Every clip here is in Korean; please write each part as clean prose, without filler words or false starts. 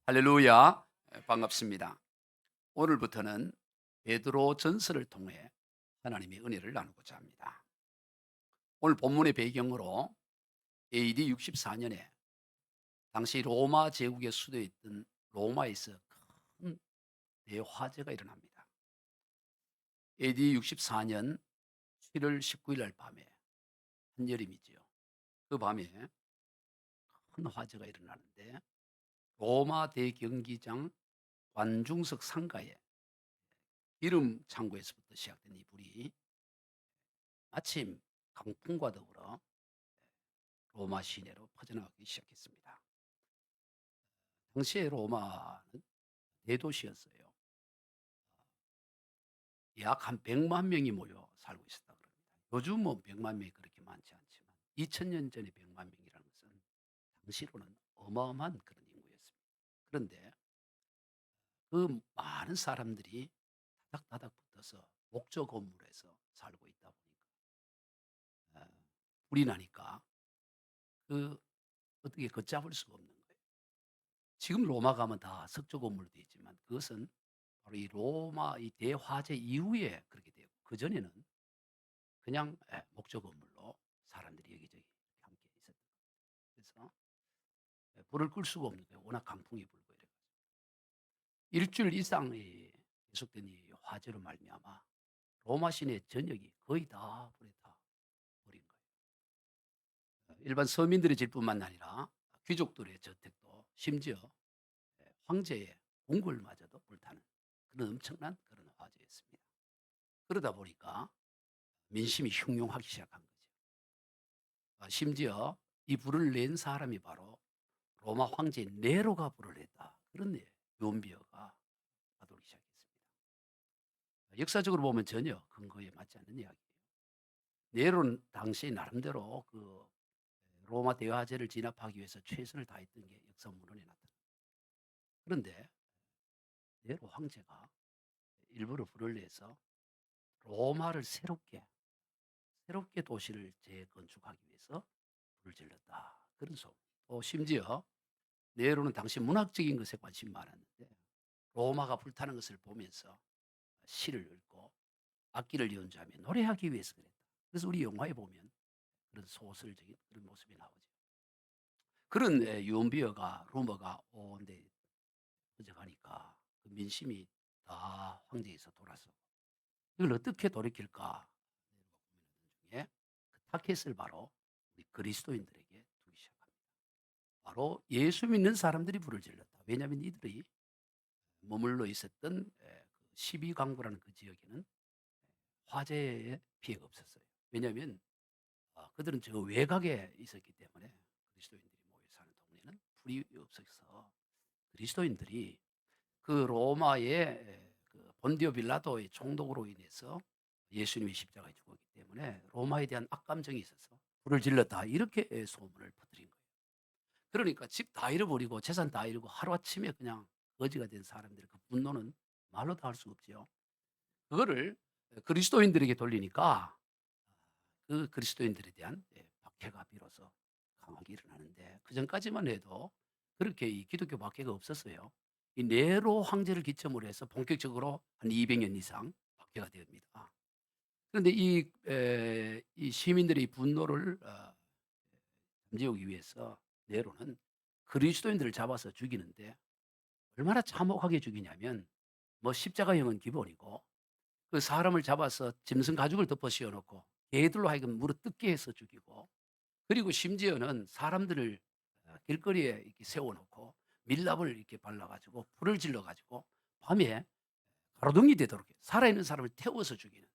할렐루야. 반갑습니다. 오늘부터는 베드로 전서를 통해 하나님의 은혜를 나누고자 합니다. 오늘 본문의 배경으로 AD 64년에 당시 로마 제국의 수도였던 로마에서 큰 대화재가 일어납니다. AD 64년 7월 19일 날 밤에 한여름이지요. 그 밤에 큰 화재가 일어나는데 로마 대경기장 관중석 상가에 기름 창고에서부터 시작된 이 불이 마침 강풍과 더불어 로마 시내로 퍼져나가기 시작했습니다. 당시에 로마는 대도시였어요. 약 한 100만 명이 모여 살고 있었다 그럽니다. 요즘은 100만 명이 그렇게 많지 않지만 2000년 전에 100만 명이라는 것은 당시로는 어마어마한 그런 인구였습니다. 그런데 그 많은 사람들이 다닥다닥 붙어서 목조 건물에서 살고 있다 보니까 불이 나니까 그 어떻게 걷잡을 수가 없는 거예요. 지금 로마 가면 다 석조 건물로 되어 있지만 그것은 바로 이 로마 이 대화재 이후에 그렇게 되고 그전에는 그냥 목조 건물로 사람들이 여기저기 함께 있었던 거예요. 그래서 불을 끌 수가 없는 거예요. 워낙 강풍이 불고 이래 가지고. 일주일 이상이 계속된 이 화재로 말미암아 로마 시내 전역이 거의 다 불에 다 버린 거예요. 일반 서민들의 집뿐만 아니라 귀족들의 저택도 심지어 황제의 궁궐마저도 불타는 그런 엄청난 그런 화재였습니다. 그러다 보니까 민심이 흉흉하기 시작한 거죠. 심지어 이 불을 낸 사람이 바로 로마 황제 네로가 불을 냈다. 그런 유언비어가 나돌기 시작했습니다. 역사적으로 보면 전혀 근거에 맞지 않는 이야기예요. 네로는 당시 나름대로 그 로마 대화제를 진압하기 위해서 최선을 다했던 게 역사 문헌에 나타납니다. 그런데 네로 황제가 일부러 불을 내서 로마를 새롭게 도시를 재건축하기 위해서 불을 질렀다. 그런 소문. 또 심지어 네로는 당시 문학적인 것에 관심이 많았는데 로마가 불타는 것을 보면서 시를 읽고 악기를 연주하며 노래하기 위해서 그랬다. 그래서 우리 영화에 보면 그런 소설적인 그런 모습이 나오죠. 그런 유언비어가 루머가 온데 퍼져가니까 그 민심이 다 황제에서 돌아서고 이걸 어떻게 돌이킬까 고민하던 중에 그 타켓을 바로 우리 그리스도인들에게 두기 시작합니다. 바로 예수 믿는 사람들이 불을 질렀다. 왜냐하면 이들이 머물러 있었던 그 12강구라는 그 지역에는 화재의 피해가 없었어요. 왜냐하면 그들은 저 외곽에 있었기 때문에 그리스도인들이 모여 사는 동네는 불이 없어서 그리스도인들이 그 로마의 그 본디오 빌라도의 총독으로 인해서 예수님이 십자가에 죽었기 때문에 로마에 대한 악감정이 있어서 불을 질렀다. 이렇게 소문을 퍼뜨린 거예요. 그러니까 집 다 잃어버리고 재산 다 잃고 하루아침에 그냥 거지가 된 사람들의 그 분노는 말로 다 할 수가 없죠. 그거를 그리스도인들에게 돌리니까 그 그리스도인들에 대한 박해가 비로소 강하게 일어나는데 그전까지만 해도 그렇게 이 기독교 박해가 없었어요. 이 네로 황제를 기점으로 해서 본격적으로 한 200년 이상 박해가 됩니다. 그런데 이 시민들의 분노를 잠재우기 위해서 네로는 그리스도인들을 잡아서 죽이는데 얼마나 참혹하게 죽이냐면 뭐 십자가형은 기본이고 그 사람을 잡아서 짐승 가죽을 덮어 씌워 놓고 개들로 하여금 물어 뜯게 해서 죽이고 그리고 심지어는 사람들을 길거리에 이렇게 세워 놓고 밀랍을 이렇게 발라 가지고 불을 질러 가지고 밤에 가로등이 되도록 해요. 살아있는 사람을 태워서 죽이는.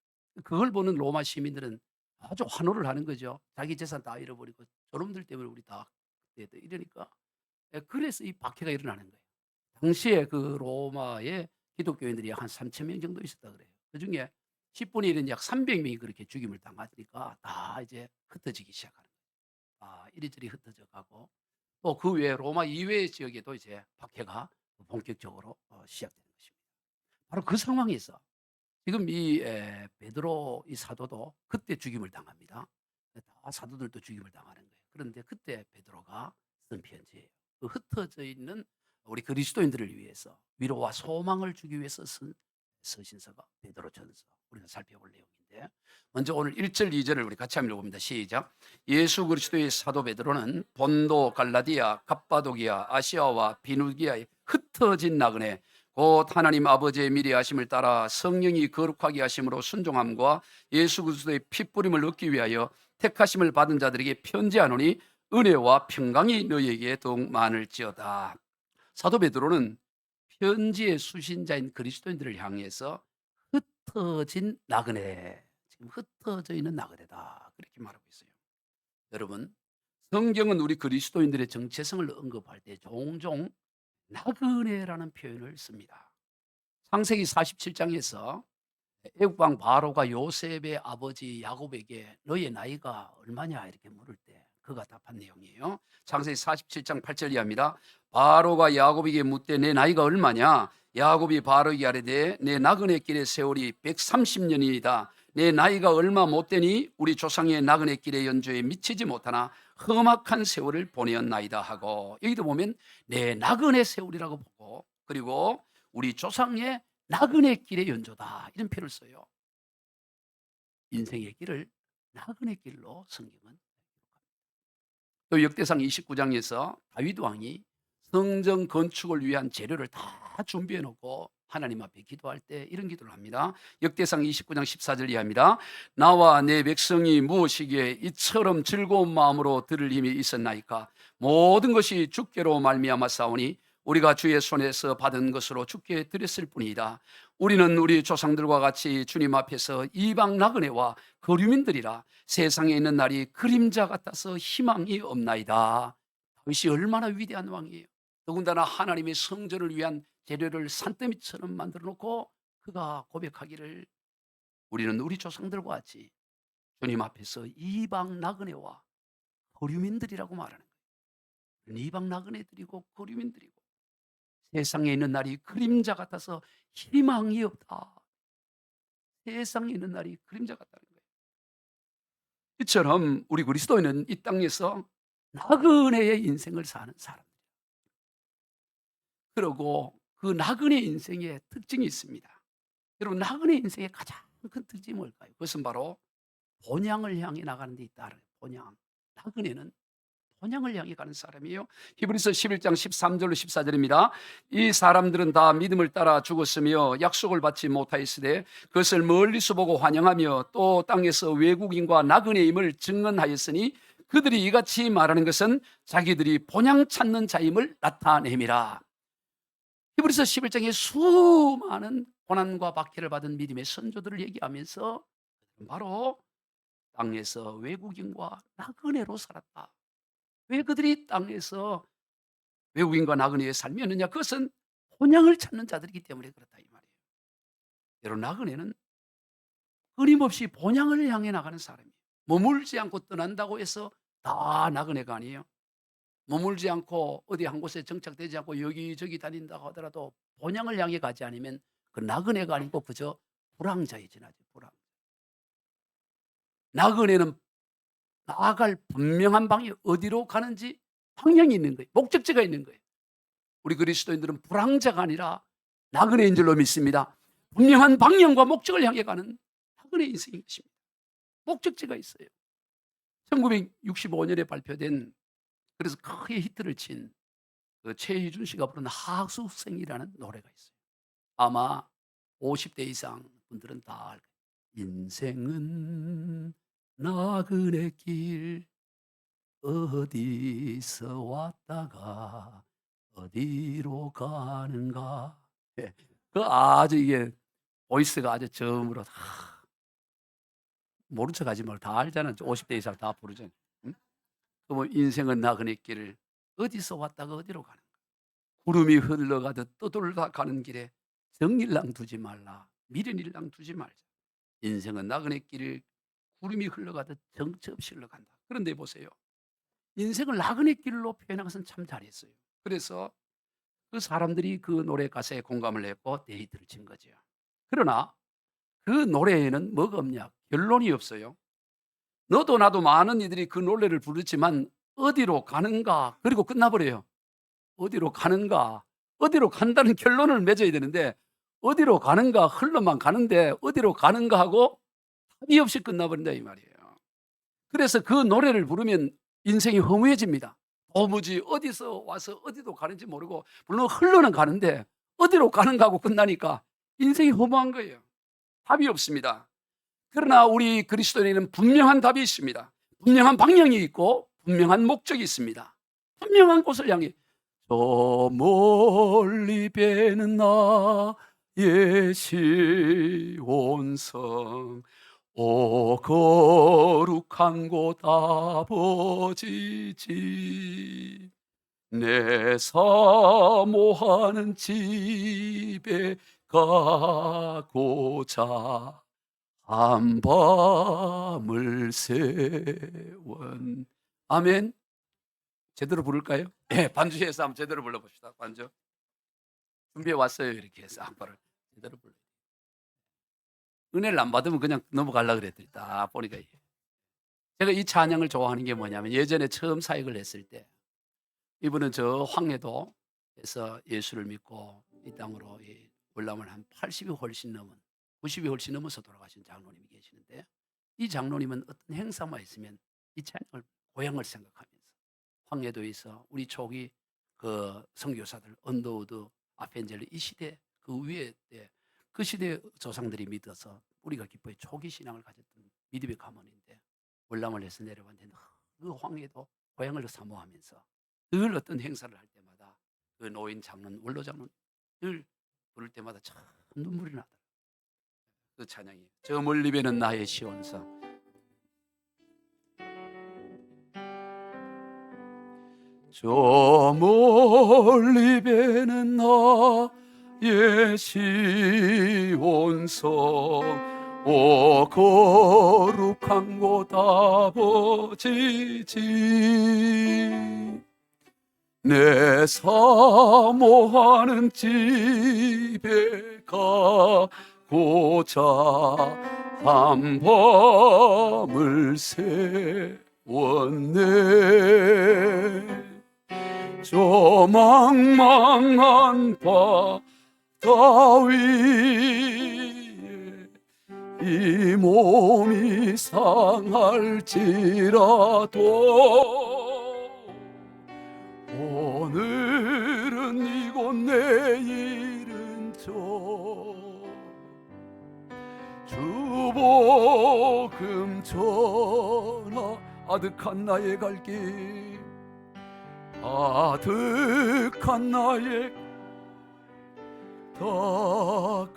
그걸 보는 로마 시민들은 아주 환호를 하는 거죠. 자기 재산 다 잃어버리고 저놈들 때문에 우리 다 이러니까 그래서 이 박해가 일어나는 거예요. 당시에 그 로마에 기독교인들이 한 3천 명 정도 있었다 그래요. 그중에 10분의 1은 약 300 명이 그렇게 죽임을 당하니까 다 이제 흩어지기 시작하는 거예요. 이리저리 흩어져 가고 또 그 외에 로마 이외의 지역에도 이제 박해가 본격적으로 시작되는 것입니다. 바로 그 상황에서 지금 이 베드로 이 사도도 그때 죽임을 당합니다. 다 사도들도 죽임을 당하는 거예요. 그런데 그때 베드로가 쓴 편지예요. 그 흩어져 있는 우리 그리스도인들을 위해서 위로와 소망을 주기 위해서 쓴 서신서가 베드로전서, 우리가 살펴볼 내용인데, 먼저 오늘 1절 2절을 우리 같이 한번 읽어봅니다. 시작. 예수 그리스도의 사도 베드로는 본도, 갈라디아, 갑바도기아, 아시아와 비누기아에 흩어진 나그네 곧 하나님 아버지의 미리 하심을 따라 성령이 거룩하게 하심으로 순종함과 예수 그리스도의 핏부림을 얻기 위하여 택하심을 받은 자들에게 편지하노니 은혜와 평강이 너희에게 더욱 많을지어다. 사도 베드로는 편지의 수신자인 그리스도인들을 향해서 흩어진 나그네, 지금 흩어져 있는 나그네다, 그렇게 말하고 있어요. 여러분, 성경은 우리 그리스도인들의 정체성을 언급할 때 종종 나그네라는 표현을 씁니다. 창세기 47장에서 애국왕 바로가 요셉의 아버지 야곱에게 너의 나이가 얼마냐 이렇게 물을 때 그가 답한 내용이에요. 창세기 47장 8절 이하입니다. 바로가 야곱에게 묻되 내 나이가 얼마냐? 야곱이 바로에게 아뢰되 내 나그네 길의 세월이 130년이다. 내 나이가 얼마 못 되니 우리 조상의 나그네 길의 연주에 미치지 못하나 험악한 세월을 보내었나이다 하고, 여기도 보면 내 나그네 세월이라고 보고, 그리고 우리 조상의 나그네 길의 연조다 이런 표현을 써요. 인생의 길을 나그네 길로 성경은 기록합니다. 또 역대상 29장에서 다윗 왕이 성전 건축을 위한 재료를 다 준비해 놓고 하나님 앞에 기도할 때 이런 기도를 합니다. 역대상 29장 14절 이하입니다. 나와 내 백성이 무엇이기에 이처럼 즐거운 마음으로 들을 힘이 있었나이까? 모든 것이 주께로 말미암아 싸우니 우리가 주의 손에서 받은 것으로 주께 드렸을 뿐이다. 우리는 우리 조상들과 같이 주님 앞에서 이방 나그네와 거류민들이라 세상에 있는 날이 그림자 같아서 희망이 없나이다. 다윗이 얼마나 위대한 왕이에요. 더군다나 하나님의 성전을 위한 재료를 산더미처럼 만들어 놓고 그가 고백하기를 우리는 우리 조상들과 같이 주님 앞에서 이방 나그네와 거류민들이라고 말하는 거예요. 이방 나그네들이고 거류민들이고 세상에 있는 날이 그림자 같아서 희망이 없다. 세상에 있는 날이 그림자 같다는 거예요. 이처럼 우리 그리스도인은 이 땅에서 나그네의 인생을 사는 사람들. 그리고 그 나그네 인생의 특징이 있습니다. 여러분, 나그네 인생의 가장 큰 특징이 뭘까요? 그것은 바로 본향을 향해 나가는 데 있다. 본향. 나그네는 본향을 향해 가는 사람이에요. 히브리서 11장 13절로 14절입니다. 이 사람들은 다 믿음을 따라 죽었으며 약속을 받지 못하였으되 그것을 멀리서 보고 환영하며 또 땅에서 외국인과 나그네임을 증언하였으니 그들이 이같이 말하는 것은 자기들이 본향 찾는 자임을 나타냄이라. 히브리서 11장에 수많은 고난과 박해를 받은 믿음의 선조들을 얘기하면서 바로 땅에서 외국인과 나그네로 살았다. 왜 그들이 땅에서 외국인과 나그네의 삶이었느냐? 그것은 본향을 찾는 자들이기 때문에 그렇다 이 말이에요. 여러분, 나그네는 끊임없이 본향을 향해 나가는 사람이에요. 머물지 않고 떠난다고 해서 다 나그네가 아니에요. 머물지 않고 어디 한 곳에 정착되지 않고 여기저기 다닌다고 하더라도 본향을 향해 가지 않으면 그 나그네가 아니고 그저 불황자에 지나죠. 불황. 나그네는 나아갈 분명한 방이 어디로 가는지 방향이 있는 거예요. 목적지가 있는 거예요. 우리 그리스도인들은 불황자가 아니라 나그네인 줄로 믿습니다. 분명한 방향과 목적을 향해 가는 나그네 인생인 것입니다. 목적지가 있어요. 1965년에 발표된, 그래서 크게 히트를 친 최희준 씨가 부른 하수생이라는 노래가 있어요. 아마 50대 이상 분들은 다 알 거예요. 인생은 나그네 길 어디서 왔다가 어디로 가는가. 예. 그 아주 이게 보이스가 아주 저음으로 모른 척 하지 말고 다 알잖아. 50대 이상 다 부르잖아. 응? 뭐 인생은 나그네 길을 어디서 왔다가 어디로 가는가. 구름이 흘러가듯 떠돌다 가는 길에 정일랑 두지 말라. 미련일랑 두지 말자. 인생은 나그네 길을 구름이 흘러가듯 정처 없이 흘러간다. 그런데 보세요. 인생을 나그네 길로 표현한 것은 참 잘했어요. 그래서 그 사람들이 그 노래 가사에 공감을 했고 데이트를 친 거죠. 그러나 그 노래에는 뭐가 없냐? 결론이 없어요. 너도 나도 많은 이들이 그 노래를 부르지만 어디로 가는가? 그리고 끝나버려요. 어디로 가는가? 어디로 간다는 결론을 맺어야 되는데 어디로 가는가 흘러만 가는데 어디로 가는가 하고 답이 없이 끝나버린다 이 말이에요. 그래서 그 노래를 부르면 인생이 허무해집니다. 도무지 어디서 와서 어디로 가는지 모르고 물론 흘러는 가는데 어디로 가는가 하고 끝나니까 인생이 허무한 거예요. 답이 없습니다. 그러나 우리 그리스도인은 분명한 답이 있습니다. 분명한 방향이 있고 분명한 목적이 있습니다. 분명한 곳을 향해 저 멀리 배는 나의 시온성 오 거룩한 곳 아버지 집 내 사모하는 집에 가고자 한밤을 새원 아멘. 제대로 부를까요? 예, 반주해서 한번 제대로 불러봅시다. 반주 준비해 왔어요. 이렇게 해서 한 번을 제대로 불러. 은혜를 안 받으면 그냥 넘어가려고 그랬더니 딱 보니까 제가 이 찬양을 좋아하는 게 뭐냐면 예전에 처음 사역을 했을 때 이분은 저 황해도에서 예수를 믿고 이 땅으로 올라오면 한 80이 훨씬 넘은 90이 훨씬 넘어서 돌아가신 장로님이 계시는데 이 장로님은 어떤 행사만 있으면 이 찬양을 고향을 생각하면서 황해도에서 우리 초기 그 선교사들 언더우드 아펜젤리 이 시대 그 위에 때 그 시대 조상들이 믿어서 우리가 기뻐해 초기 신앙을 가졌던 믿음의 가문인데 월남을 해서 내려왔는데 그 황해도 고향을 사모하면서 늘 어떤 행사를 할 때마다 그 노인 장로는 원로 장로는 늘 부를 때마다 참 눈물이 나더라고요. 그 찬양이 저 멀리 배는 나의 시온성 저 멀리 배는 나의 시온성 오 거룩한 곳 아버지 집 내 사모하는 집에 가고자 한밤을 새웠네 저 망망한 바다 위에 이 몸이 상할지라도 오늘은 이곳 내일은 저 주복음 전하 아득한 나의 갈 길 아득한 나의 다가고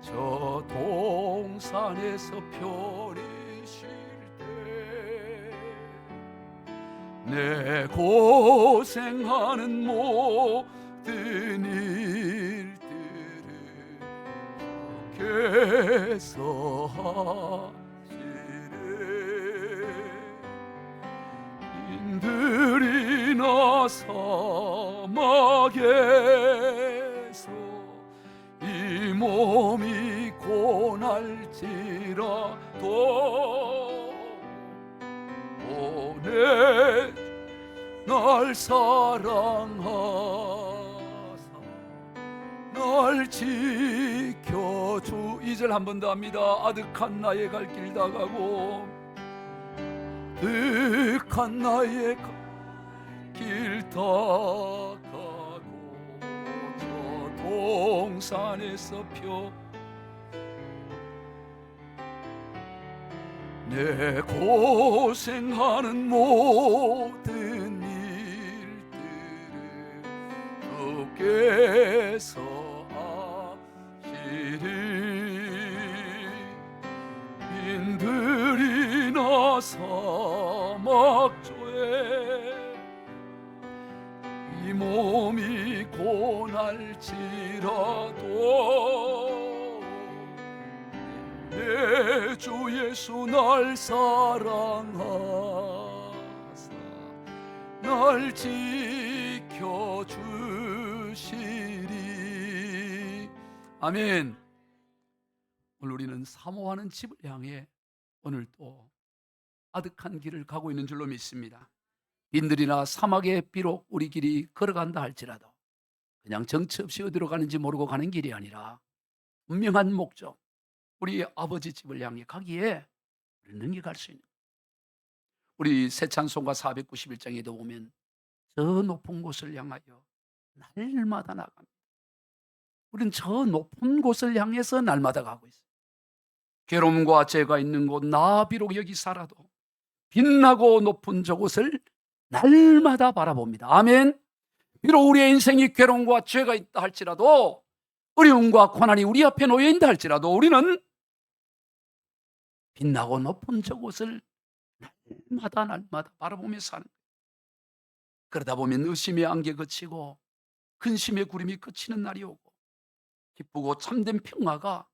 저 동산에서 편히 쉴 때 내 고생하는 모든 일들을 주께서 하시네 인들이나 사막에서 이 몸이 고날지라도 오늘 날 사랑하사 날 지켜주 2절 한 번 더 합니다. 아득한 나의 갈 길 다가고 아득한 나의 길 다가고 저 동산에서 내 고생하는 모든 일들을 주께서 하시리 인들이나 사막조에 이 몸이 고날지라도 내 주 예수 날 사랑하사 날 지켜주시리 아멘. 오늘 우리는 사모하는 집을 향해 오늘 또 아득한 길을 가고 있는 줄로 믿습니다. 빈들이나 사막에 비록 우리 길이 걸어간다 할지라도 그냥 정처 없이 어디로 가는지 모르고 가는 길이 아니라 분명한 목적, 우리 아버지 집을 향해 가기에 우리는 능력할 수 있는, 우리 새 찬송가 491장에도 보면 저 높은 곳을 향하여 날마다 나갑니다. 우리는 저 높은 곳을 향해서 날마다 가고 있어요. 괴로움과 죄가 있는 곳, 나 비록 여기 살아도 빛나고 높은 저곳을 날마다 바라봅니다. 아멘. 비록 우리의 인생이 괴로움과 죄가 있다 할지라도, 어려움과 고난이 우리 앞에 놓여 있다 할지라도 우리는 빛나고 높은 저곳을 날마다 바라보며 사는 거예요. 그러다 보면 의심의 안개 그치고 근심의 구름이 그치는 날이 오고 기쁘고 참된 평화가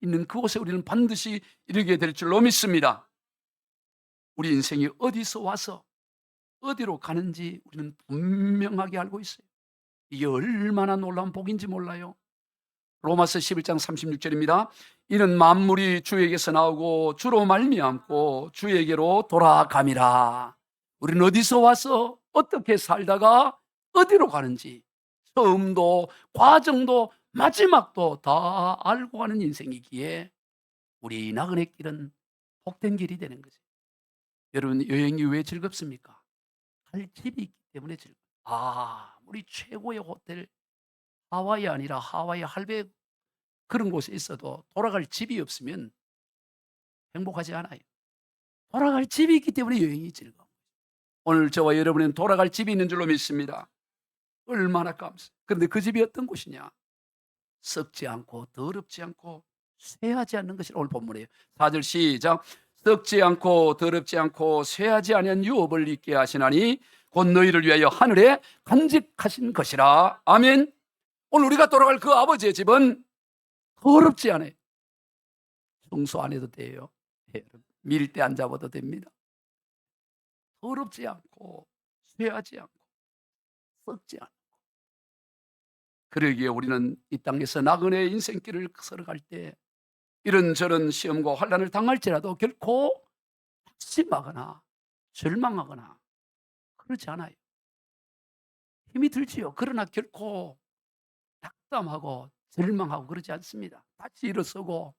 있는 그곳에 우리는 반드시 이르게 될 줄로 믿습니다. 우리 인생이 어디서 와서 어디로 가는지 우리는 분명하게 알고 있어요. 이게 얼마나 놀라운 복인지 몰라요. 로마서 11장 36절입니다. 이는 만물이 주에게서 나오고 주로 말미암고 주에게로 돌아감이라. 우리는 어디서 와서 어떻게 살다가 어디로 가는지 처음도 과정도 마지막도 다 알고 가는 인생이기에 우리 나그네 길은 복된 길이 되는 거죠. 여러분, 여행이 왜 즐겁습니까? 갈 집이 있기 때문에 즐거워요. 우리 최고의 호텔 하와이 아니라 하와이 할배 그런 곳에 있어도 돌아갈 집이 없으면 행복하지 않아요. 돌아갈 집이 있기 때문에 여행이 즐거워요. 오늘 저와 여러분은 돌아갈 집이 있는 줄로 믿습니다. 얼마나 감사해요. 그런데 그 집이 어떤 곳이냐? 썩지 않고 더럽지 않고 쇠하지 않는 것이 오늘 본문이에요. 4절 시작. 썩지 않고 더럽지 않고 쇠하지 아니한 유업을 있게 하시나니 곧 너희를 위하여 하늘에 간직하신 것이라. 아멘. 오늘 우리가 돌아갈 그 아버지의 집은 더럽지 않아요. 청소 안 해도 돼요. 밀대 안 잡아도 됩니다. 더럽지 않고 쇠하지 않고 썩지 않고. 그러기에 우리는 이 땅에서 나그네 인생길을 걸어갈 때 이런저런 시험과 환난을 당할지라도 결코 낙심하거나 절망하거나 그렇지 않아요. 힘이 들지요. 그러나 결코 낙담하고 절망하고 그러지 않습니다. 다시 일어서고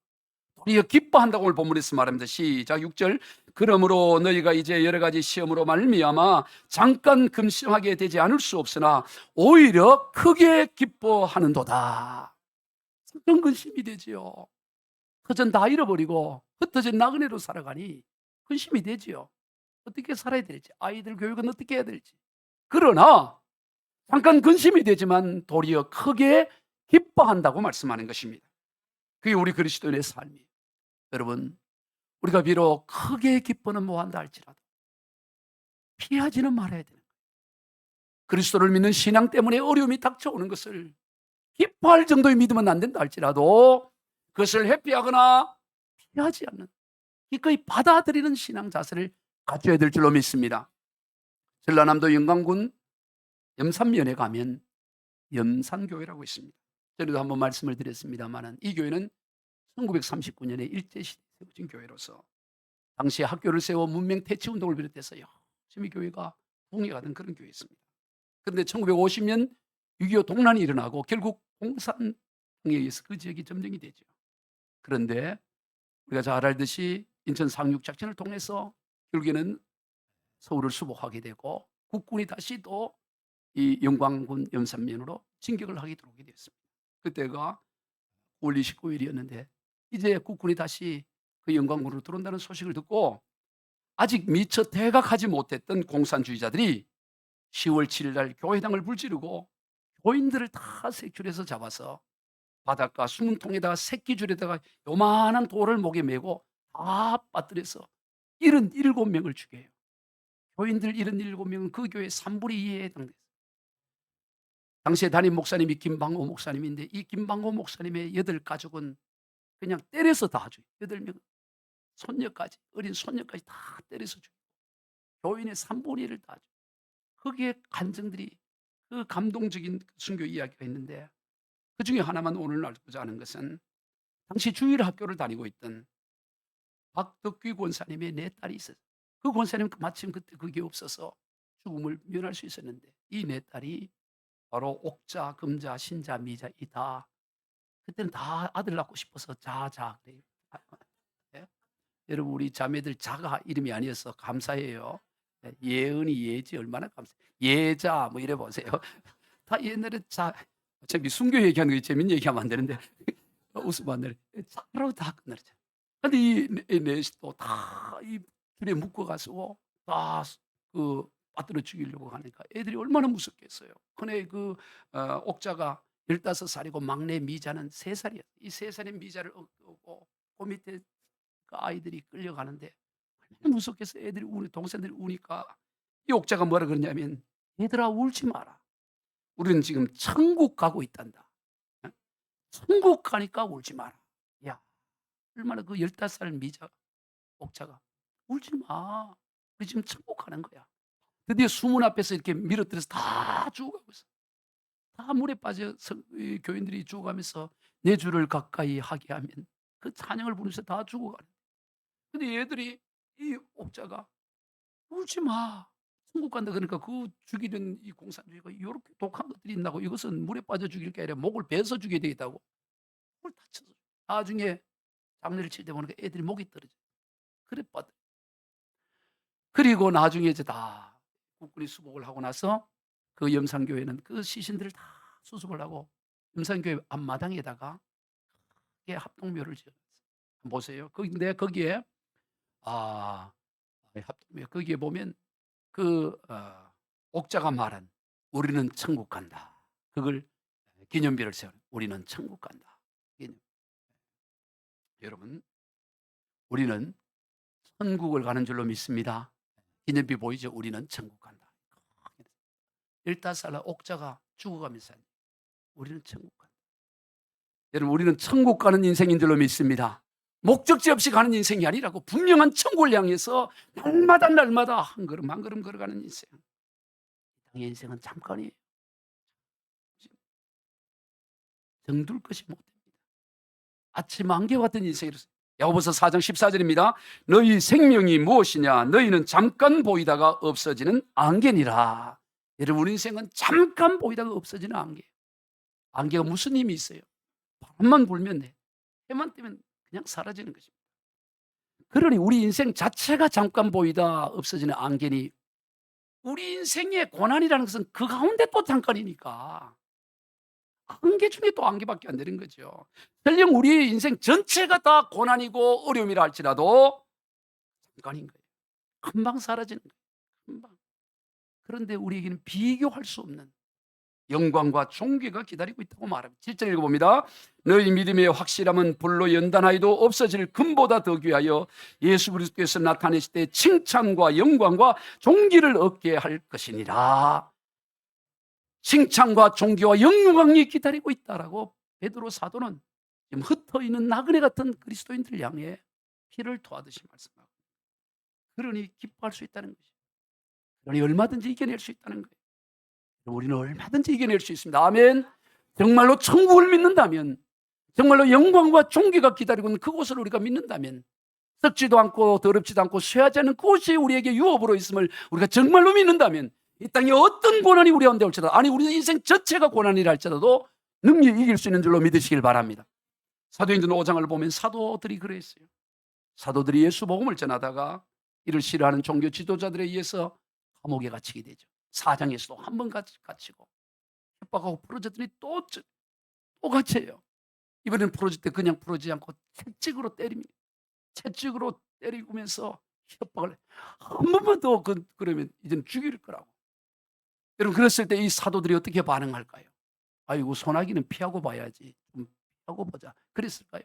도리어 기뻐한다고 오늘 본문에서 말합니다. 시작 6절. 그러므로 너희가 이제 여러 가지 시험으로 말미암아 잠깐 금심하게 되지 않을 수 없으나 오히려 크게 기뻐하는도다. 잠깐 근심이 되지요. 그전 다 잃어버리고 흩어진 나그네로 살아가니 근심이 되지요. 어떻게 살아야 될지, 아이들 교육은 어떻게 해야 될지. 그러나 잠깐 근심이 되지만 도리어 크게 기뻐한다고 말씀하는 것입니다. 그게 우리 그리스도인의 삶이에요. 여러분, 우리가 비록 크게 기뻐는 못한다 할지라도 피하지는 말아야 되는 거예요. 그리스도를 믿는 신앙 때문에 어려움이 닥쳐오는 것을 기뻐할 정도의 믿으면 안 된다 할지라도 그것을 회피하거나 피하지 않는, 기꺼이 받아들이는 신앙 자세를 갖춰야 될 줄로 믿습니다. 전라남도 영광군 염산면에 가면 염산교회라고 있습니다. 전에도 한번 말씀을 드렸습니다만 이 교회는 1939년에 일제시대에 세워진 교회로서 당시에 학교를 세워 문명 퇴치운동을 비롯해서 열심히 교회가 붕괴가던 그런 교회였습니다. 그런데 1950년 6.25 동란이 일어나고 결국 공산당에 의해서 그 지역이 점령이 되죠. 그런데 우리가 잘 알듯이 인천 상륙작전을 통해서 결국에는 서울을 수복하게 되고 국군이 다시 또 이 영광군 염산면으로 진격을 하게 들어오게 되었습니다. 그때가 9월 29일이었는데 이제 국군이 다시 그 영광군으로 들어온다는 소식을 듣고 아직 미처 퇴각하지 못했던 공산주의자들이 10월 7일 날 교회당을 불지르고 교인들을 다 색출해서 잡아서 바닷가 수문통에다가 새끼줄에다가 요만한 돌을 목에 메고 다 빠뜨려서 77명을 죽여요. 교인들 77명은 그 교회 3분의 2에 해당됐어요. 당시에 담임 목사님이 김방호 목사님인데 이 김방호 목사님의 8가족은 그냥 때려서 다 죽여요. 8명 손녀까지, 어린 손녀까지 다 때려서 죽여요. 교인의 3분의 1을 다 죽여요. 거기에 간증들이 그 감동적인 순교 이야기가 있는데 그중에 하나만 오늘 알고자 하는 것은 당시 주일 학교를 다니고 있던 박덕규 권사님의 4딸이 있었어요. 그 권사님은 마침 그때 그게 없어서 죽음을 면할 수 있었는데 이 4딸이 바로 옥자, 금자, 신자, 미자 이 다 그때는 다 아들 낳고 싶어서 자자 그래요. 예. 여러분 우리 자매들 자가 이름이 아니어서 감사해요. 예. 예은이, 예지 얼마나 감사해요. 예자 뭐 이래 보세요. 다 옛날에 자 어차피 순교 얘기하는 거 재밌는 얘기하면 안 되는데 웃으면 안 되네. 자로 다 끝나죠. 근데 이 넷도 다 이 줄에 묶어 가지고 다 그 빠뜨려 죽이려고 하니까 애들이 얼마나 무섭겠어요. 큰애 옥자가 15 살이고 막내 미자는 3 살이었어요. 이 3 살의 미자를 얻고 그 밑에 그 아이들이 끌려가는데 얼마나 무섭겠어요. 애들이 동생들이 우니까 이 옥자가 뭐라 그러냐면 "얘들아 울지 마라. 우리는 지금 천국 가고 있단다. 어? 천국 가니까 울지 마라." 야 얼마나 그 15살 미자 옥자가 "울지 마. 우리 지금 천국 가는 거야." 드디어 수문 앞에서 이렇게 밀어뜨려서 다 죽어가고 있어. 다 물에 빠져 이 교인들이 죽어가면서 "내 주를 가까이 하게 하면." 그 찬양을 부르면서 다 죽어가는. 근데 얘들이 이 옥자가 "울지 마. 천국 간다." 그러니까 그 죽이는 이 공산주의가 요렇게 독한 것들이 있나고 이것은 물에 빠져 죽일 게 아니라 목을 베서 죽여야 되겠다고 목을 다쳐서 나중에 장례를 칠 때 보니까 애들이 목이 떨어져. 그래 빠져. 그리고 나중에 이제 다 국군이 수복을 하고 나서 그 염산교회는 그 시신들을 다 수습을 하고 염산교회 앞마당에다가 크게 합동묘를 지었어요. 한번 보세요. 근데 거기에 아 합동묘 거기에 보면 옥자가 말한 "우리는 천국 간다." 그걸 기념비를 세우는 "우리는 천국 간다." 기념. 여러분 우리는 천국을 가는 줄로 믿습니다. 기념비 보이죠? "우리는 천국 간다." 15살 옥자가 죽어가면서 "우리는 천국 간다." 여러분 우리는 천국 가는 인생인 줄로 믿습니다. 목적지 없이 가는 인생이 아니라고 분명한 천국을 향해서 날마다 날마다 한 걸음 한 걸음 걸어가는 인생. 이 땅의 인생은 잠깐이에요. 정들 것이 못 됩니다. 아침 안개와 같은 인생이로서 야고보서 4장 14절입니다. "너희 생명이 무엇이냐? 너희는 잠깐 보이다가 없어지는 안개니라." 여러분 우리 인생은 잠깐 보이다가 없어지는 안개. 안개가 무슨 힘이 있어요? 바람만 불면 돼. 해만 뜨면 그냥 사라지는 것입니다. 그러니 우리 인생 자체가 잠깐 보이다 없어지는 안개니 우리 인생의 고난이라는 것은 그 가운데 또 잠깐이니까 안개 중에 또 안개밖에 안 되는 거죠. 설령 우리 인생 전체가 다 고난이고 어려움이라 할지라도 잠깐인 거예요. 금방 사라지는 거예요. 금방. 그런데 우리에게는 비교할 수 없는 영광과 존귀가 기다리고 있다고 말합니다. 7절 읽어봅니다. "너희 믿음의 확실함은 불로 연단하여도 없어질 금보다 더 귀하여 예수 그리스도께서 나타내실 때 칭찬과 영광과 존귀를 얻게 할 것이니라." 칭찬과 존귀와 영광이 기다리고 있다라고 베드로 사도는 지금 흩어있는 나그네 같은 그리스도인들을 향해 피를 토하듯이 말씀하고, 그러니 기뻐할 수 있다는 것이죠. 그러니 얼마든지 이겨낼 수 있다는 거예요. 우리는 얼마든지 이겨낼 수 있습니다. 아멘. 정말로 천국을 믿는다면, 정말로 영광과 존귀가 기다리고 있는 그곳을 우리가 믿는다면, 썩지도 않고 더럽지도 않고 쇠하지 않은 그곳이 우리에게 유업으로 있음을 우리가 정말로 믿는다면, 이 땅에 어떤 고난이 우리 가운데 올지라도, 아니 우리 인생 전체가 고난이라 할지라도 능히 이길 수 있는 줄로 믿으시길 바랍니다. 사도행전 5장을 보면 사도들이 그랬어요. 사도들이 예수 복음을 전하다가 이를 싫어하는 종교 지도자들에 의해서 감옥에 갇히게 되죠. 4장에서도 한 번 갇히고 협박하고 풀어졌더니 또 갇혀요. 이번에는 풀어질 때 그냥 풀어지지 않고 채찍으로 때립니다. 채찍으로 때리면서 협박을 해. 한 번만 더 그러면 이제는 죽일 거라고. 여러분 그랬을 때 이 사도들이 어떻게 반응할까요? 아이고 소나기는 피하고 봐야지. 좀 피하고 보자. 그랬을까요?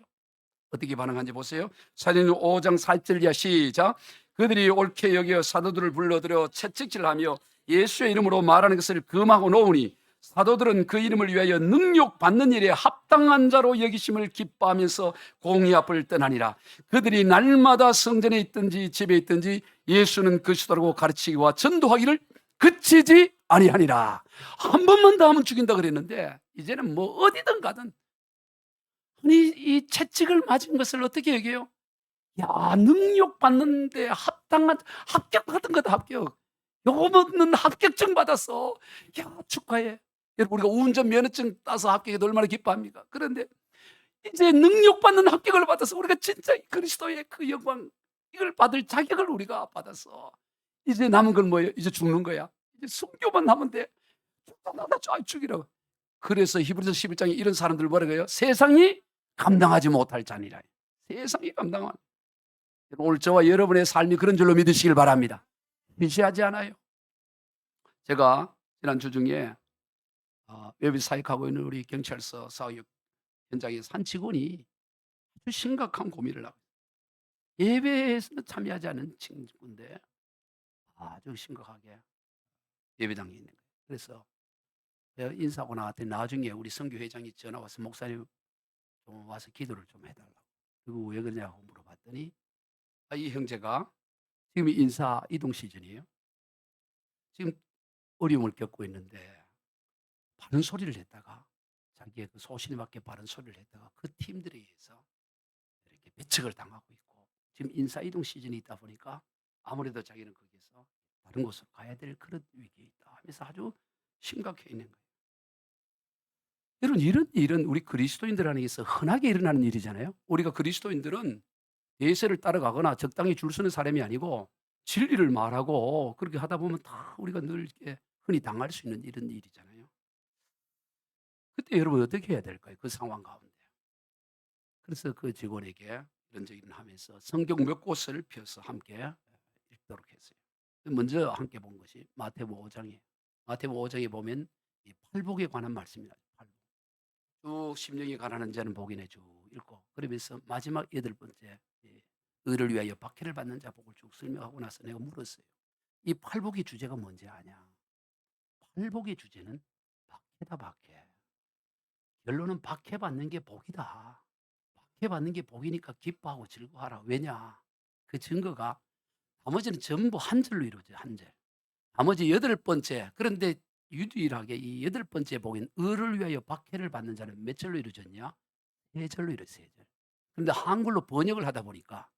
어떻게 반응한지 보세요. 사도행전 5장 4절 이하 시작. "그들이 옳게 여겨 사도들을 불러들여 채찍질하며 예수의 이름으로 말하는 것을 금하고 놓으니 사도들은 그 이름을 위하여 능욕 받는 일에 합당한 자로 여기심을 기뻐하면서 공의 앞을 떠나니라. 그들이 날마다 성전에 있든지 집에 있든지 예수는 그리스도라고 가르치기와 전도하기를 그치지 아니하니라." 한 번만 더 하면 죽인다 그랬는데 이제는 뭐 어디든 가든, 아니 이 채찍을 맞은 것을 어떻게 얘기해요? 야, 능욕 받는데 합당한, 합격 받은 거다 합격. 요거 먹는 합격증 받았어. 야, 축하해. 여러분 우리가 운전 면허증 따서 합격해도 얼마나 기뻐합니까? 그런데 이제 능력받는 합격을 받아서 우리가 진짜 그리스도의 그 영광 이걸 받을 자격을 우리가 받아서 이제 남은 건 뭐예요? 이제 죽는 거야. 이제 순교만 하면 돼. 나다 죽이라고. 그래서 히브리서 11장에 이런 사람들 뭐라고 해요? 세상이 감당하지 못할 자니라. 세상이 감당할. 오늘 저와 여러분의 삶이 그런 줄로 믿으시길 바랍니다. 무시하지 않아요. 제가 지난주 중에 외부 사역하고 있는 우리 경찰서 사역 현장에 한 직원이 아주 심각한 고민을 하고 있어요. 예배에서는 참여하지 않은 친구인데 아주 심각하게 예배당에 있는 거예요. 그래서 제가 인사하고 나왔더니 나중에 우리 선교회장이 전화 와서 목사님 좀 와서 기도를 좀 해달라고. 그리고 왜 그러냐고 물어봤더니 이 형제가 지금 인사 이동 시즌이에요. 지금 어려움을 겪고 있는데 바른 소리를 했다가 자기의 그 소신에 맞게 바른 소리를 했다가 그 팀들에 의해서 이렇게 배척을 당하고 있고 지금 인사 이동 시즌이 있다 보니까 아무래도 자기는 거기서 다른 곳으로 가야 될 그런 위기에 있다 하면서 아주 심각해 있는 거예요. 여러분 이런 일은 우리 그리스도인들에게서 흔하게 일어나는 일이잖아요. 우리가 그리스도인들은 예세를 따라가거나 적당히 줄 서는 사람이 아니고 진리를 말하고 그렇게 하다 보면 다 우리가 늘 이렇게 흔히 당할 수 있는 이런 일이잖아요. 그때 여러분 어떻게 해야 될까요? 그 상황 가운데. 그래서 그 직원에게 이런저런 하면서 성경 몇 곳을 펴서 함께 읽도록 했어요. 먼저 함께 본 것이 마태복음 5장이에요. 마태복음 5장에 보면 이 팔복에 관한 말씀이 나요. 팔복. 쭉 심령이 가난한 자는 복이 내쭉 읽고 그러면서 마지막 8번째 의를 위하여 박해를 받는 자 복을 쭉 설명하고 나서 내가 물었어요. 이 팔복의 주제가 뭔지 아냐? 팔복의 주제는 박해다 박해. 결론은 박해받는 게 복이다. 박해받는 게 복이니까 기뻐하고 즐거워하라. 왜냐? 그 증거가 나머지는 전부 한 절로 이루어져요. 한 절. 나머지 8번째 그런데 유일하게 이 8번째 복인 의를 위하여 박해를 받는 자는 몇 절로 이루어졌냐? 3절로 이루어졌어요. 3절. 그런데 한글로 번역을 하다 보니까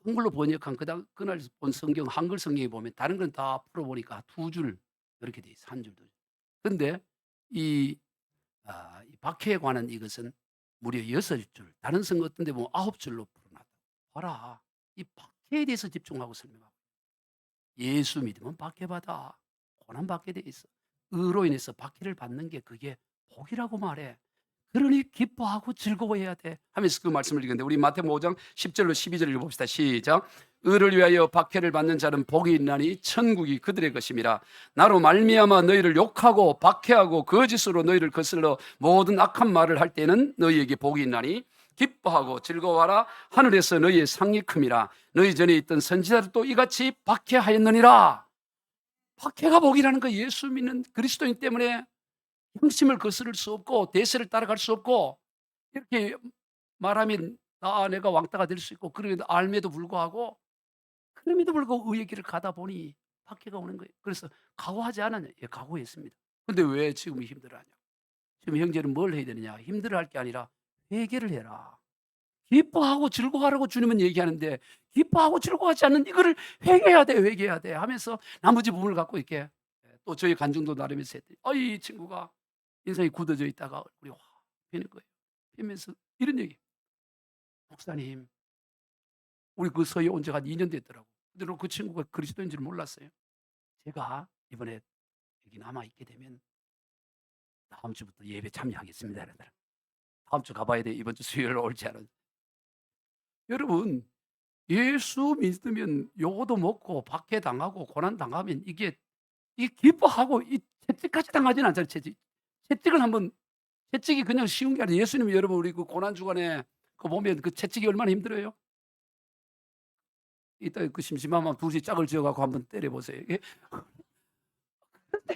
한글로 번역한 그날 본 성경 한글 성경에 보면 다른 건 다 풀어보니까 2줄 이렇게 돼 있어. 한 줄, 2줄. 근데 이 이 박해에 관한 이것은 무려 6줄, 다른 성경 어떤 데 보면 9줄로 풀어놨다. 봐라. 이 박해에 대해서 집중하고 설명하고 예수 믿으면 박해받아. 고난받게 돼 있어. 의로 인해서 박해를 받는 게 그게 복이라고 말해. 그러니 기뻐하고 즐거워해야 돼 하면서 그 말씀을 읽는데 우리 마태복음 5장 10절로 12절 읽어봅시다. 시작. 의를 위하여 박해를 받는 자는 복이 있나니 천국이 그들의 것임이라. 나로 말미암아 너희를 욕하고 박해하고 거짓으로 너희를 거슬러 모든 악한 말을 할 때는 너희에게 복이 있나니 기뻐하고 즐거워하라. 하늘에서 너희의 상이 큼이라. 너희 전에 있던 선지자들도 이같이 박해하였느니라. 박해가 복이라는 거 예수 믿는 그리스도인 때문에 형심을 거스를 수 없고 대세를 따라갈 수 없고 이렇게 말하면 내가 왕따가 될 수 있고 그럼에도 알매도 불구하고 그럼에도 불구하고 의의 길을 가다 보니 박해가 오는 거예요. 그래서 각오하지 않았냐? 예, 각오했습니다. 근데 왜 지금 힘들어하냐? 지금 형제는 뭘 해야 되느냐? 힘들어할 게 아니라 회개를 해라. 기뻐하고 즐거워하라고 주님은 얘기하는데 기뻐하고 즐거워하지 않는 이거를 회개해야 돼, 회개해야 돼 하면서 나머지 부분을 갖고 이렇게 또 저희 간증도 나름에서 했더니 이 친구가 인상이 굳어져 있다가 얼굴이 확 피는 거예요. 피면서 이런 얘기. 목사님, 우리 그 서해 온 지가 한 2년 됐더라고. 근데 그 친구가 그리스도인 줄 몰랐어요. 제가 이번에 여기 남아있게 되면 다음 주부터 예배 참여하겠습니다. 이러더라. 다음 주 가봐야 돼. 이번 주 수요일 올지 않은. 여러분, 예수 믿으면 요거도 먹고 박해 당하고 고난 당하면 이게 기뻐하고 채찍까지 당하지는 않잖아요. 채찍을 한번 채찍이 그냥 쉬운 게 아니에요. 예수님이 여러분 우리 그 고난 주간에 그 보면 그 채찍이 얼마나 힘들어요. 이따 그 심심하면 둘이 짝을 지어갖고 한번 때려보세요. 이게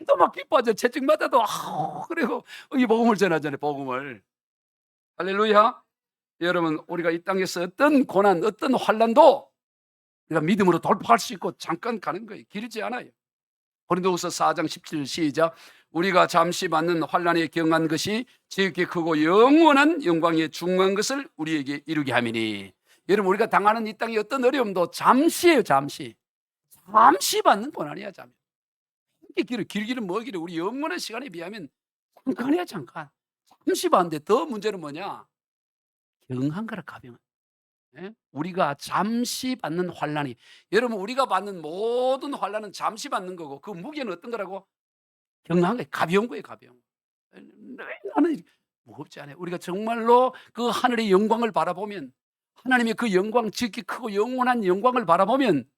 또 막 기뻐하죠. 채찍 맞아도 그리고 이 복음을 전하잖아요. 복음을. 할렐루야. 여러분 우리가 이 땅에서 어떤 고난 어떤 환난도 우리가 믿음으로 돌파할 수 있고 잠깐 가는 거예요. 길지 않아요. 고린도후서 4장 17 시작. 우리가 잠시 받는 환난에 경한 것이 지극히 크고 영원한 영광에 중한 것을 우리에게 이루게 함이니. 여러분 우리가 당하는 이 땅의 어떤 어려움도 잠시예요. 잠시 받는 고난이야. 잠시. 길기는 뭐기를 우리 영원한 시간에 비하면 잠깐이야 잠깐. 잠시 봤는데 더 문제는 뭐냐? 경한 거라 가벼운. 예? 우리가 잠시 받는 환난이, 여러분 우리가 받는 모든 환난은 잠시 받는 거고 그 무게는 어떤 거라고? 경한 거예요. 가벼운 거예요, 가벼운 거. 왜 나는 무겁지 않아요. 우리가 정말로 그 하늘의 영광을 바라보면, 하나님의 그 영광, 지극히 크고 영원한 영광을 바라보면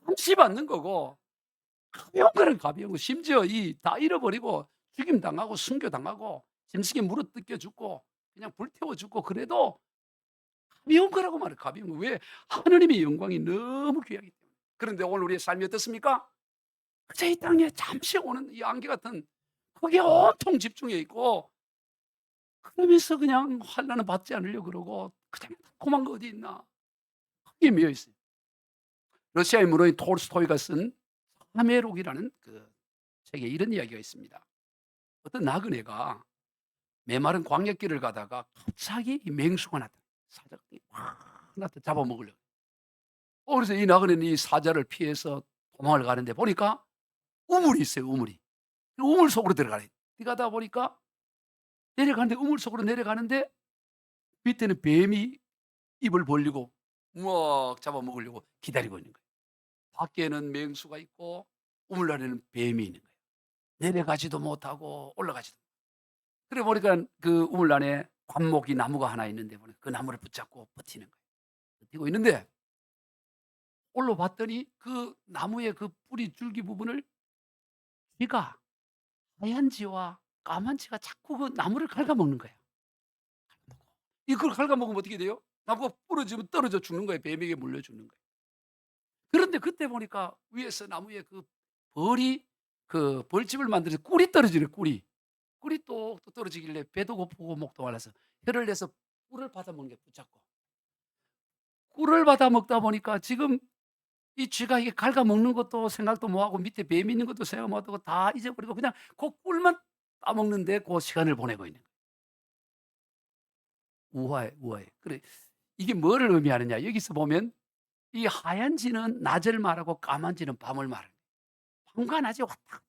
잠시 받는 거고 가벼운 거는 가벼운 거. 심지어 이 다 잃어버리고 죽임 당하고 순교 당하고 짐승에 물어뜯겨 죽고 그냥 불태워 죽고 그래도 가벼운 거라고 말해요. 가벼운 거. 왜? 하느님의 영광이 너무 귀하기 때문에. 그런데 오늘 우리의 삶이 어떻습니까? 그저 이 땅에 잠시 오는 이 안개 같은, 거기에 온통 집중해 있고 그러면서 그냥 환난은 받지 않으려고 그러고 그냥 달콤한 거 어디 있나? 거기에 미어 있어요. 러시아의 문호인 톨스토이가 쓴 사매록이라는 그 책에 이런 이야기가 있습니다. 어떤 나그네가 메마른 광야길을 가다가 갑자기 이 맹수가 나타나. 사자가 확 나타나 잡아먹으려고. 그래서 이 나그네는 이 사자를 피해서 도망을 가는데 보니까 우물이 있어요, 우물이. 그 우물 속으로 들어가래. 들어가다 보니까 내려가는데, 우물 속으로 내려가는데 밑에는 뱀이 입을 벌리고 막 잡아먹으려고 기다리고 있는 거예요. 밖에는 맹수가 있고 우물 안에는 뱀이 있는 거예요. 내려가지도 못하고 올라가지도. 그래 보니까 그 우물 안에 관목이 나무가 하나 있는데 보니까 그 나무를 붙잡고 버티는 거예요. 버티고 있는데 올라봤더니 그 나무의 그 뿌리 줄기 부분을 쥐가, 하얀 쥐와 까만 쥐가 자꾸 그 나무를 갉아먹는 거예요. 이걸 갉아먹으면 어떻게 돼요? 나무가 부러지면 떨어져 죽는 거예요. 뱀에게 물려 죽는 거예요. 그런데 그때 보니까 위에서 나무에 그 벌이, 그 벌집을 만들어서 꿀이 떨어지는, 꿀이. 꿀이 또 떨어지길래 배도 고프고 목도 말라서 혀를 내서 꿀을 받아 먹는 게 붙잡고. 꿀을 받아 먹다 보니까 지금 이 쥐가 이게 갉아먹는 것도 생각도 못 하고 밑에 뱀이 있는 것도 생각 못 하고 다 잊어버리고 그냥 그 꿀만 따먹는데 그 시간을 보내고 있는 거예요. 우아해, 우아해. 그래, 이게 뭐를 의미하느냐? 여기서 보면 이 하얀 쥐는 낮을 말하고 까만 쥐는 밤을 말하는 거예요. 밤과 낮이 왔다 갔다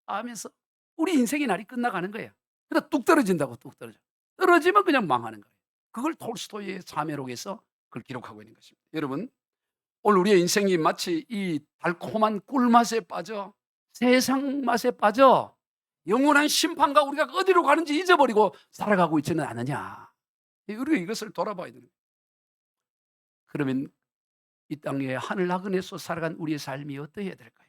하면서 우리 인생의 날이 끝나가는 거예요. 그러다 뚝 떨어진다고, 뚝 떨어져. 떨어지면 그냥 망하는 거예요. 그걸 톨스토이의 사매록에서 그걸 기록하고 있는 것입니다. 여러분, 오늘 우리의 인생이 마치 이 달콤한 꿀맛에 빠져 세상 맛에 빠져 영원한 심판과 우리가 어디로 가는지 잊어버리고 살아가고 있지는 않느냐. 우리가 이것을 돌아봐야 되는 거예요. 그러면 이 땅에 하늘 나그네서 살아간 우리의 삶이 어떠해야 될까요?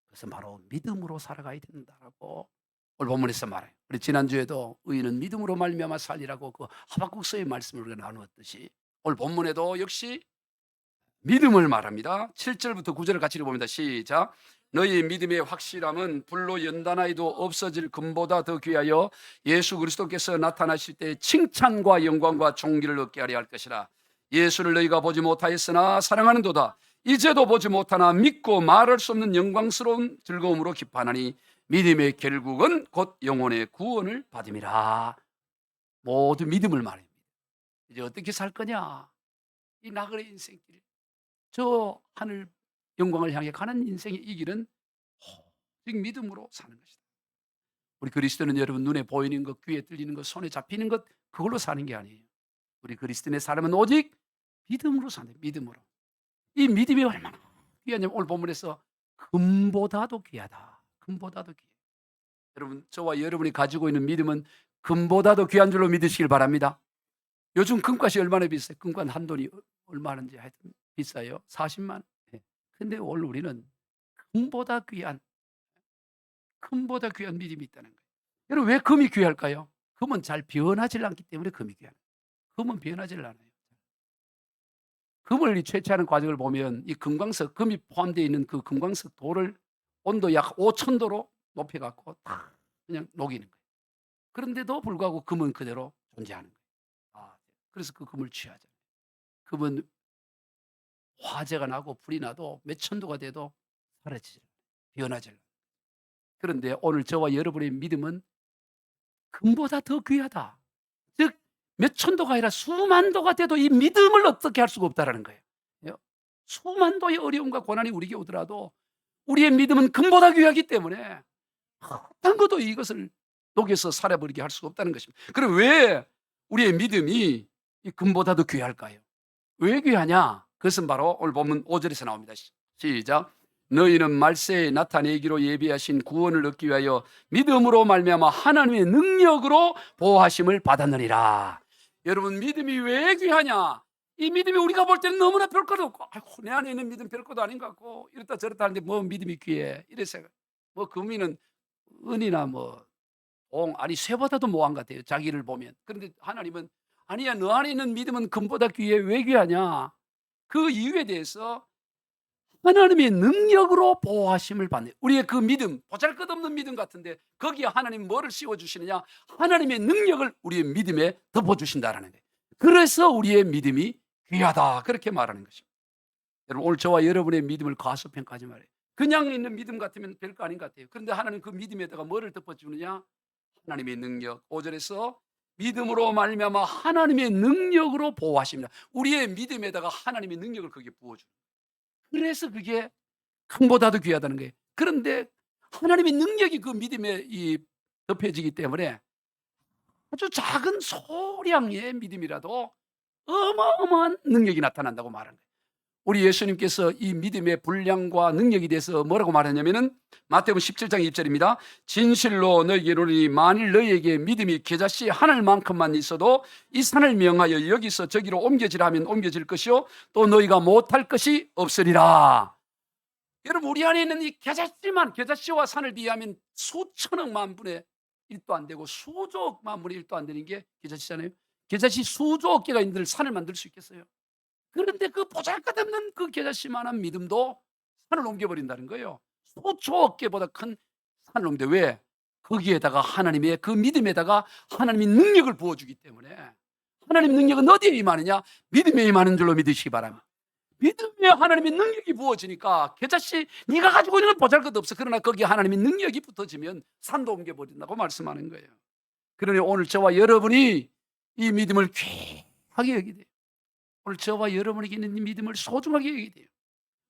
그것은 바로 믿음으로 살아가야 된다라고 오늘 본문에서 말해요. 우리 지난주에도 의인은 믿음으로 말미암아 살리라고 그 하박국서의 말씀을 우리가 나누었듯이 오늘 본문에도 역시 믿음을 말합니다. 7절부터 9절을 같이 읽어봅니다. 시작. 너희 믿음의 확실함은 불로 연단하여도 없어질 금보다 더 귀하여 예수 그리스도께서 나타나실 때 칭찬과 영광과 존귀를 얻게 하려 할 것이라. 예수를 너희가 보지 못하였으나 사랑하는도다. 이제도 보지 못하나 믿고 말할 수 없는 영광스러운 즐거움으로 기뻐하나니 믿음의 결국은 곧 영혼의 구원을 받음이라. 모두 믿음을 말합니다. 이제 어떻게 살 거냐? 이 나그네 인생길, 저 하늘 영광을 향해 가는 인생의 이 길은 오직 믿음으로 사는 것이다. 우리 그리스도는 여러분 눈에 보이는 것, 귀에 들리는 것, 손에 잡히는 것, 그걸로 사는 게 아니에요. 우리 그리스도인의 삶은 오직 믿음으로 사는, 믿음으로. 이 믿음이 얼마나 귀하냐면 오늘 본문에서 금보다도 귀하다. 금보다도 귀해. 여러분, 저와 여러분이 가지고 있는 믿음은 금보다도 귀한 줄로 믿으시길 바랍니다. 요즘 금값이 얼마나 비싸요? 금값 한 돈이 얼마인지 하여튼 비싸요. 40만 원. 근데 오늘 우리는 금보다 귀한 믿음이 있다는 거예요. 여러분, 왜 금이 귀할까요? 금은 잘 변하지 않기 때문에 금이 귀한 거예요. 금은 변하지 않아요. 금을 채취하는 과정을 보면 이 금광석, 금이 포함되어 있는 그 금광석 돌을 온도 약 5,000도로 높여갖고 다 그냥 녹이는 거예요. 그런데도 불구하고 금은 그대로 존재하는 거예요. 그래서 그 금을 취하잖아요. 금은 화재가 나고 불이 나도 몇 천도가 돼도 사라지지 않아요. 변하지 않아요. 그런데 오늘 저와 여러분의 믿음은 금보다 더 귀하다. 즉 몇 천도가 아니라 수만 도가 돼도 이 믿음을 어떻게 할 수가 없다라는 거예요. 수만 도의 어려움과 고난이 우리에게 오더라도 우리의 믿음은 금보다 귀하기 때문에 어떤 것도 이것을 녹여서 살아버리게 할 수가 없다는 것입니다. 그럼 왜 우리의 믿음이 이 금보다도 귀할까요? 왜 귀하냐? 그것은 바로 오늘 본문 5절에서 나옵니다. 시작. 너희는 말세에 나타내기로 예비하신 구원을 얻기 위하여 믿음으로 말미암아 하나님의 능력으로 보호하심을 받았느니라. 여러분, 믿음이 왜 귀하냐? 이 믿음이 우리가 볼 때는 너무나 별 것도 없고, 아이고, 내 안에 있는 믿음 별 것도 아닌 것 같고, 이렇다 저렇다 하는데 뭐 믿음이 귀해? 이래서 뭐 금이는 은이나 뭐 아니 쇠보다도 모한 것 같아요, 자기를 보면. 그런데 하나님은 아니야, 너 안에 있는 믿음은 금보다 귀해. 왜 귀하냐? 그 이유에 대해서 하나님의 능력으로 보호하심을 받는, 우리의 그 믿음, 보잘것없는 믿음 같은데 거기에 하나님 뭐를 씌워주시느냐? 하나님의 능력을 우리의 믿음에 덮어주신다라는 거예요. 그래서 우리의 믿음이 귀하다, 그렇게 말하는 것입니다. 여러분, 오늘 저와 여러분의 믿음을 과소평가하지 말아요. 그냥 있는 믿음 같으면 별거 아닌 것 같아요. 그런데 하나님 그 믿음에다가 뭐를 덮어주느냐? 하나님의 능력. 5절에서 믿음으로 말미암아 하나님의 능력으로 보호하십니다. 우리의 믿음에다가 하나님의 능력을 거기에 부어줘요. 그래서 그게 금보다도 귀하다는 거예요. 그런데 하나님의 능력이 그 믿음에 덮여지기 때문에 아주 작은 소량의 믿음이라도 어마어마한 능력이 나타난다고 말하는 거예요. 우리 예수님께서 이 믿음의 분량과 능력에 대해서 뭐라고 말하냐면은 마태복음 17장 2절입니다. 진실로 너희에게 이르노니 만일 너희에게 믿음이 겨자씨 하늘만큼만 있어도 이 산을 명하여 여기서 저기로 옮겨지라 하면 옮겨질 것이요 또 너희가 못할 것이 없으리라. 여러분, 우리 안에 있는 이 겨자씨와 산을 비하면 수천억 만분의 1도 안 되고 수조억 만분의 1도 안 되는 게 겨자씨잖아요. 겨자씨 수조억 개가 있는데 산을 만들 수 있겠어요? 그런데 그 보잘것없는 그 겨자씨만한 믿음도 산을 옮겨버린다는 거예요. 수초억 개보다 큰 산을 옮겨. 왜? 거기에다가 하나님의 그 믿음에다가 하나님의 능력을 부어주기 때문에. 하나님의 능력은 어디에 임하느냐? 믿음에 임하는 줄로 믿으시기 바랍니다. 믿음에 하나님의 능력이 부어지니까 겨자씨 네가 가지고 있는 건 보잘것 없어. 그러나 거기에 하나님의 능력이 붙어지면 산도 옮겨버린다고 말씀하는 거예요. 그러니 오늘 저와 여러분이 이 믿음을 귀하게 여기게 돼요. 오늘 저와 여러분에게 있는 이 믿음을 소중하게 여기게 돼요.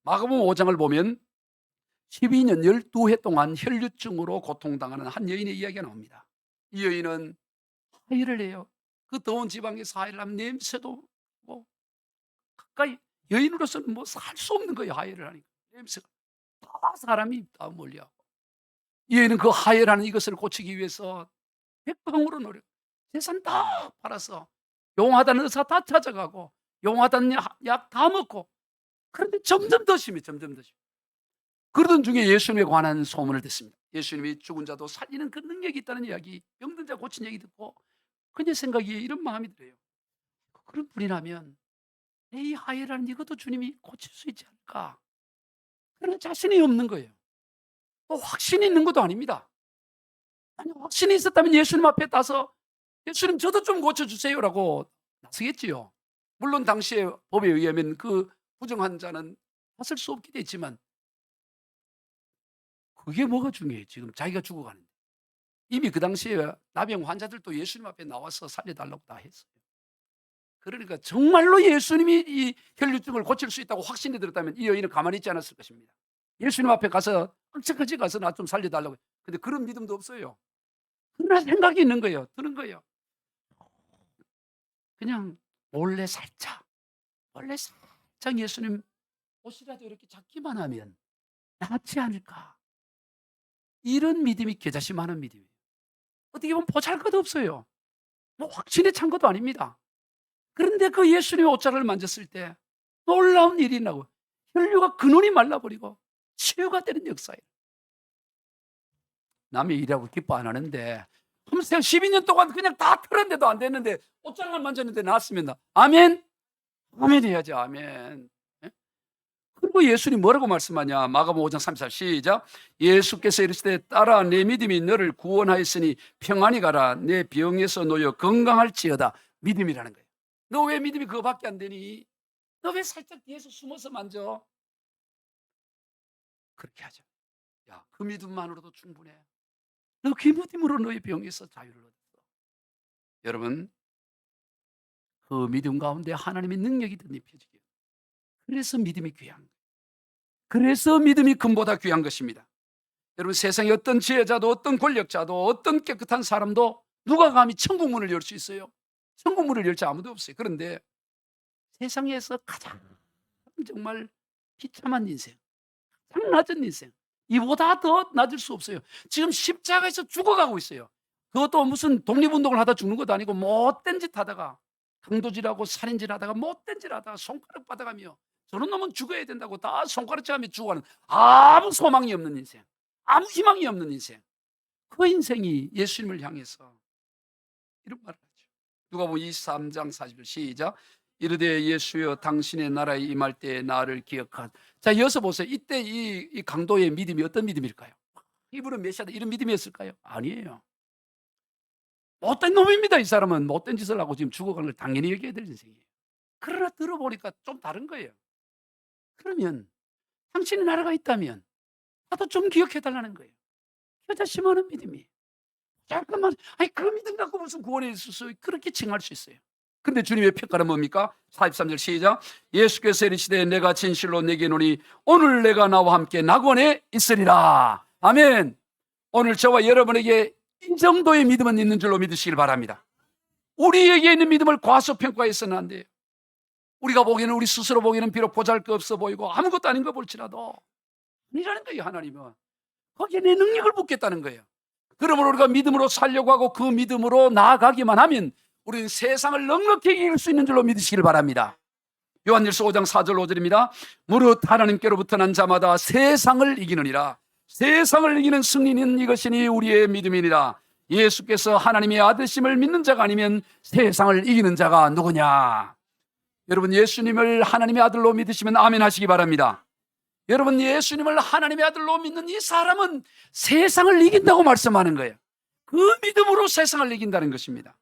마가복음 5장을 보면 12년 12해 동안 혈류증으로 고통당하는 한 여인의 이야기가 나옵니다. 이 여인은 하혈을 해요. 그 더운 지방에서 하혈을 하면 냄새도 뭐 가까이, 여인으로서는 뭐 살 수 없는 거예요. 하혈을 하니까 냄새가 다 사람이 다 몰려하고, 이 여인은 그 하혈하는 이것을 고치기 위해서 백방으로 노력, 재산 다 팔아서 용하다는 의사 다 찾아가고 용하다는 약 다 먹고, 그런데 점점 더 심해, 점점 더 심해. 그러던 중에 예수님에 관한 소문을 듣습니다. 예수님이 죽은 자도 살리는 그 능력이 있다는 이야기, 병든 자 고친 얘기 듣고 그녀 생각에 이런 마음이 들어요. 그런 분이라면 이 하혈하는 이것도 주님이 고칠 수 있지 않을까? 그런 자신이 없는 거예요. 또 확신이 있는 것도 아닙니다. 아니, 확신이 있었다면 예수님 앞에 가서 예수님 저도 좀 고쳐주세요라고 나서겠지요. 물론 당시에 법에 의하면 그 부정한 자는 벗을 수 없게 됐지만 그게 뭐가 중요해요. 지금 자기가 죽어가는데. 이미 그 당시에 나병 환자들도 예수님 앞에 나와서 살려달라고 다 했어요. 그러니까 정말로 예수님이 이 혈류증을 고칠 수 있다고 확신이 들었다면 이 여인은 가만히 있지 않았을 것입니다. 예수님 앞에 가서 끔찍하지 가서 나 좀 살려달라고. 근데 그런 믿음도 없어요. 그러나 생각이 있는 거예요. 드는 거예요. 그냥 몰래 살짝 예수님 옷이라도 이렇게 잡기만 하면 낫지 않을까. 이런 믿음이 겨자씨만한 믿음이에요. 어떻게 보면 보잘것 없어요. 뭐 확신에 찬 것도 아닙니다. 그런데 그 예수님의 옷자락을 만졌을 때 놀라운 일이 나고 혈류가 근원이 말라버리고 치유가 되는 역사예요. 남의 일이라고 기뻐 안 하는데 12년 동안 그냥 다 틀었는데도 안 됐는데 옷장을 만졌는데 나았으면 아멘? 아멘 해야지, 아멘. 예? 그리고 예수님 뭐라고 말씀하냐? 마가복음 5장 34 시작. 예수께서 이르시되 딸아 내 믿음이 너를 구원하였으니 평안히 가라. 내 병에서 놓여 건강할지어다. 믿음이라는 거예요. 너 왜 믿음이 그거밖에 안 되니? 너 왜 살짝 뒤에서 숨어서 만져? 그렇게 하죠. 야, 그 믿음만으로도 충분해. 너 그 믿음으로 너의 병에서 자유를 얻었어. 여러분, 그 믿음 가운데 하나님의 능력이 덧입혀지게. 그래서 믿음이 귀한 거예요. 그래서 믿음이 금보다 귀한 것입니다. 여러분, 세상에 어떤 지혜자도 어떤 권력자도 어떤 깨끗한 사람도 누가 감히 천국 문을 열 수 있어요? 천국 문을 열지 아무도 없어요. 그런데 세상에서 가장 정말 비참한 인생, 가장 낮은 인생, 이보다 더 낮을 수 없어요. 지금 십자가에서 죽어가고 있어요. 그것도 무슨 독립운동을 하다 죽는 것도 아니고 못된 짓 하다가, 강도질하고 살인질하다가 못된 짓 하다가 손가락 받아가며 저런 놈은 죽어야 된다고 다 손가락질하며 죽어가는, 아무 소망이 없는 인생, 아무 희망이 없는 인생, 그 인생이 예수님을 향해서 이런 말을 하죠. 누가복음 23장 40절 시작. 이르되 예수여 당신의 나라에 임할 때에 나를 기억하. 자, 여기서 보세요. 이때 이 강도의 믿음이 어떤 믿음일까요? 이분은 메시아다 이런 믿음이었을까요? 아니에요. 못된 놈입니다. 이 사람은 못된 짓을 하고 지금 죽어가는 걸 당연히 얘기해야 될 인생이에요. 그러나 들어보니까 좀 다른 거예요. 그러면 당신의 나라가 있다면 나도 좀 기억해달라는 거예요. 겨자씨만한 믿음이. 잠깐만, 아니 그 믿음 갖고 무슨 구원에 있어서 그렇게 칭할 수 있어요. 근데 주님의 평가는 뭡니까? 43절 시작. 예수께서 이르시되 내가 진실로 내게 이르노니 오늘 내가 나와 함께 낙원에 있으리라. 아멘. 오늘 저와 여러분에게 이 정도의 믿음은 있는 줄로 믿으시길 바랍니다. 우리에게 있는 믿음을 과소평가해서는 안 돼요. 우리가 보기에는, 우리 스스로 보기에는 비록 보잘것없어 보이고 아무것도 아닌 거 볼지라도 아니라는 거예요. 하나님은 거기에 내 능력을 붓겠다는 거예요. 그러므로 우리가 믿음으로 살려고 하고 그 믿음으로 나아가기만 하면 우리는 세상을 넉넉히 이길 수 있는 줄로 믿으시길 바랍니다. 요한일서 5장 4절 5절입니다. 무릇 하나님께로부터 난 자마다 세상을 이기느니라. 세상을 이기는 승리는 이것이니 우리의 믿음이니라. 예수께서 하나님의 아들심을 믿는 자가 아니면 세상을 이기는 자가 누구냐? 여러분, 예수님을 하나님의 아들로 믿으시면 아멘 하시기 바랍니다. 여러분, 예수님을 하나님의 아들로 믿는 이 사람은 세상을 이긴다고 말씀하는 거예요. 그 믿음으로 세상을 이긴다는 것입니다.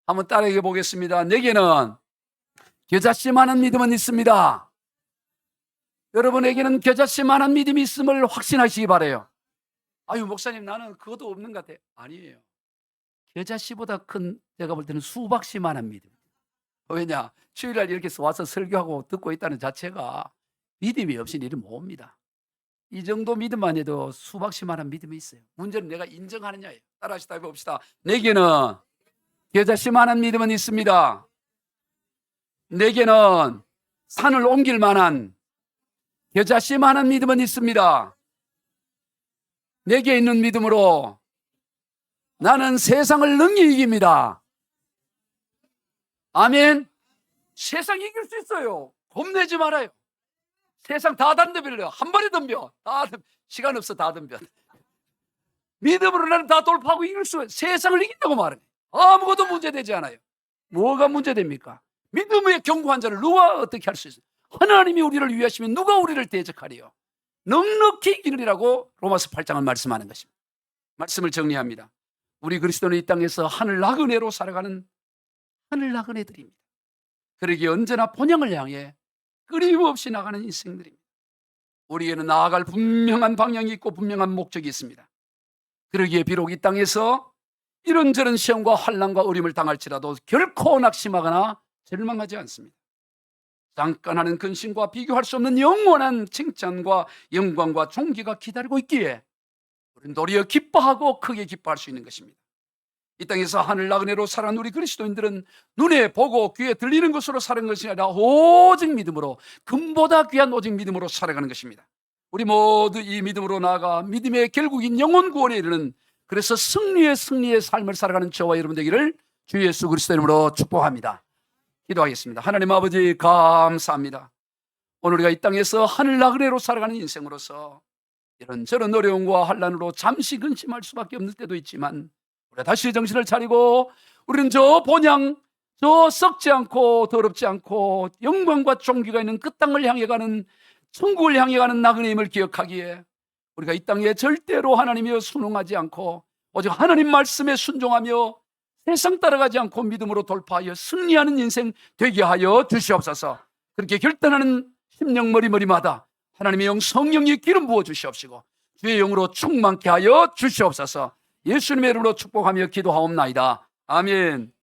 한번 따라해 보겠습니다. 내게는 겨자씨만한 믿음은 있습니다. 여러분에게는 겨자씨만한 믿음이 있음을 확신하시기 바라요. 아유, 목사님 나는 그것도 없는 것 같아. 아니에요. 겨자씨보다 큰, 제가 볼 때는 수박씨만한 믿음. 왜냐? 주일날 이렇게 와서 설교하고 듣고 있다는 자체가 믿음이 없이는 일을 못 옵니다. 이 정도 믿음만 해도 수박씨만한 믿음이 있어요. 문제는 내가 인정하느냐예요. 따라하시다 해봅시다. 내게는 겨자씨만한 믿음은 있습니다. 내게는 산을 옮길 만한 겨자씨만한 믿음은 있습니다. 내게 있는 믿음으로 나는 세상을 능히 이깁니다. 아멘. 세상 이길 수 있어요. 겁내지 말아요. 세상 다 덤벼요. 한 번에 덤벼. 시간 없어. 다 덤벼. 믿음으로 나는 다 돌파하고 이길 수 있어요. 세상을 이긴다고 말해요. 아무것도 문제되지 않아요. 뭐가 문제됩니까? 믿음의 견고한 자를 누가 어떻게 할 수 있어요? 하나님이 우리를 위하시면 누가 우리를 대적하리요? 넉넉히 이기느리라고 로마서 8장은 말씀하는 것입니다. 말씀을 정리합니다. 우리 그리스도는 이 땅에서 하늘 나그네로 살아가는 하늘 나그네들입니다. 그러기에 언제나 본향을 향해 끊임없이 나가는 인생들입니다. 우리에게는 나아갈 분명한 방향이 있고 분명한 목적이 있습니다. 그러기에 비록 이 땅에서 이런저런 시험과 환난과 어려움을 당할지라도 결코 낙심하거나 절망하지 않습니다. 잠깐 하는 근심과 비교할 수 없는 영원한 칭찬과 영광과 존귀가 기다리고 있기에 우리는 도리어 기뻐하고 크게 기뻐할 수 있는 것입니다. 이 땅에서 하늘 나그네로 살아간 우리 그리스도인들은 눈에 보고 귀에 들리는 것으로 사는 것이 아니라 오직 믿음으로, 금보다 귀한 오직 믿음으로 살아가는 것입니다. 우리 모두 이 믿음으로 나아가 믿음의 결국인 영혼 구원에 이르는, 그래서 승리의 삶을 살아가는 저와 여러분 되기를 주 예수 그리스도 이름으로 축복합니다. 기도하겠습니다. 하나님 아버지 감사합니다. 오늘 우리가 이 땅에서 하늘 나그네로 살아가는 인생으로서 이런저런 어려움과 환난으로 잠시 근심할 수밖에 없는 때도 있지만 우리가 다시 정신을 차리고 우리는 저 본향, 저 썩지 않고 더럽지 않고 영광과 존귀가 있는 그 땅을 향해 가는, 천국을 향해 가는 나그네임을 기억하기에 우리가 이 땅에 절대로 하나님이여 순응하지 않고 오직 하나님 말씀에 순종하며 세상 따라가지 않고 믿음으로 돌파하여 승리하는 인생 되게 하여 주시옵소서. 그렇게 결단하는 심령 머리마다 하나님의 영 성령이 기름 부어 주시옵시고 주의 영으로 충만케 하여 주시옵소서. 예수님의 이름으로 축복하며 기도하옵나이다. 아멘.